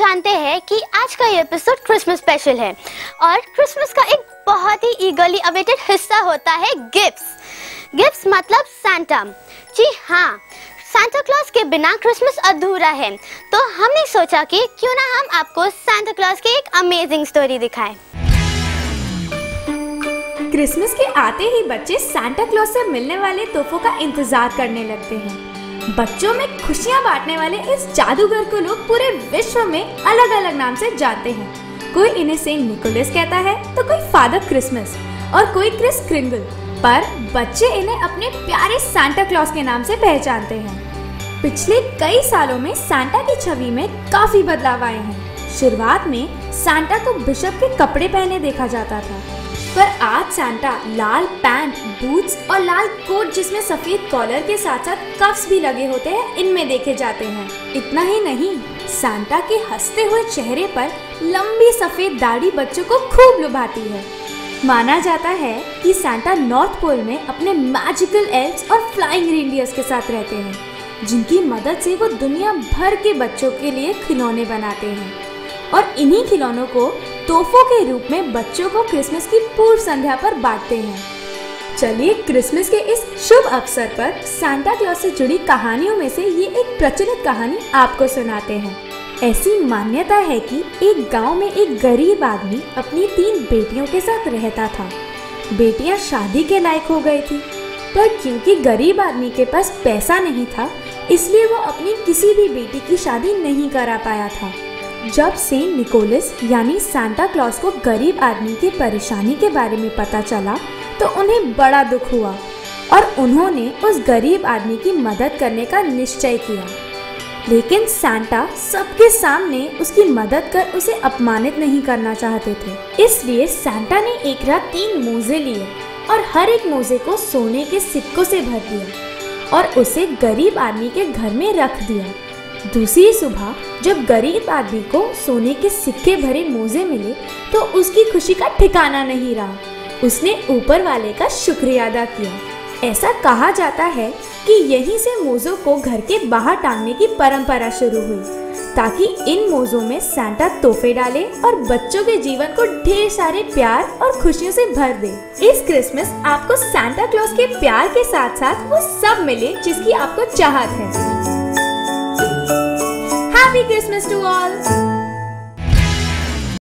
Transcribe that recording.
जानते हैं कि आज का ये एपिसोड क्रिसमस स्पेशल है और क्रिसमस का एक बहुत ही ईगरली अवेटेड हिस्सा होता है गिफ्ट्स। गिफ्ट्स मतलब सांता। जी हाँ, सांता क्लॉज के बिना क्रिसमस अधूरा है, तो हमने सोचा कि क्यों ना हम आपको सांता क्लॉज की एक अमेजिंग स्टोरी दिखाएं। क्रिसमस के आते ही बच्चे सांता क्लॉज से मिलने वाले तोहफों का इंतजार करने लगते हैं। बच्चों में खुशियां बांटने वाले इस जादूगर को लोग पूरे विश्व में अलग अलग नाम से जानते हैं। कोई इन्हें सेंट निकोलस कहता है, तो कोई फादर क्रिसमस और कोई क्रिस क्रिंगल, पर बच्चे इन्हें अपने प्यारे सांता क्लॉज के नाम से पहचानते हैं। पिछले कई सालों में सांता की छवि में काफी बदलाव आए हैं। शुरुआत में सांता को बिशप के कपड़े पहने देखा जाता था, पर आज सांता लाल पैंट, बूट्स और लाल कोट जिसमें सफेद कॉलर के साथ साथ कफ्स भी लगे होते हैं, इनमें देखे जाते हैं। इतना ही नहीं, सांता के हंसते हुए चेहरे पर लंबी सफेद दाढ़ी बच्चों को खूब लुभाती है। माना जाता है कि सांता नॉर्थ पोल में अपने मैजिकल एल्व्स और फ्लाइंग रेनडियर्स के साथ रहते हैं, जिनकी मदद से वो दुनिया भर के बच्चों के लिए खिलौने बनाते हैं और इन्हीं खिलौनों को तोहफों के रूप में बच्चों को क्रिसमस की पूर्व संध्या पर बांटते हैं। चलिए क्रिसमस के इस शुभ अवसर पर सांता क्लॉज से जुड़ी कहानियों में से ये एक प्रचलित कहानी आपको सुनाते हैं। ऐसी मान्यता है कि एक गांव में एक गरीब आदमी अपनी 3 बेटियों के साथ रहता था। बेटियां शादी के लायक हो गई थी, पर क्योंकि गरीब आदमी के पास पैसा नहीं था, इसलिए वो अपनी किसी भी बेटी की शादी नहीं करा पाया था। जब सेंट निकोलस यानी सांता क्लॉज को गरीब आदमी की परेशानी के बारे में पता चला, तो उन्हें बड़ा दुख हुआ और उन्होंने उस गरीब आदमी की मदद करने का निश्चय किया। लेकिन सांता सबके सामने उसकी मदद कर उसे अपमानित नहीं करना चाहते थे। इसलिए सांता ने एक रात 3 मोजे लिए और हर एक मोजे को सोने के सिक्कों से भर दिया और उसे गरीब आदमी के घर में रख दिया। दूसरी सुबह जब गरीब आदमी को सोने के सिक्के भरे मोजे मिले, तो उसकी खुशी का ठिकाना नहीं रहा। उसने ऊपर वाले का शुक्रिया अदा किया। ऐसा कहा जाता है कि यहीं से मोजों को घर के बाहर टांगने की परंपरा शुरू हुई, ताकि इन मोजों में सांता तोहफे डाले और बच्चों के जीवन को ढेर सारे प्यार और खुशियों से भर दे। इस क्रिसमस आपको सांता क्लॉज के प्यार के साथ साथ वो सब मिले जिसकी आपको चाहत है। Happy Christmas to all!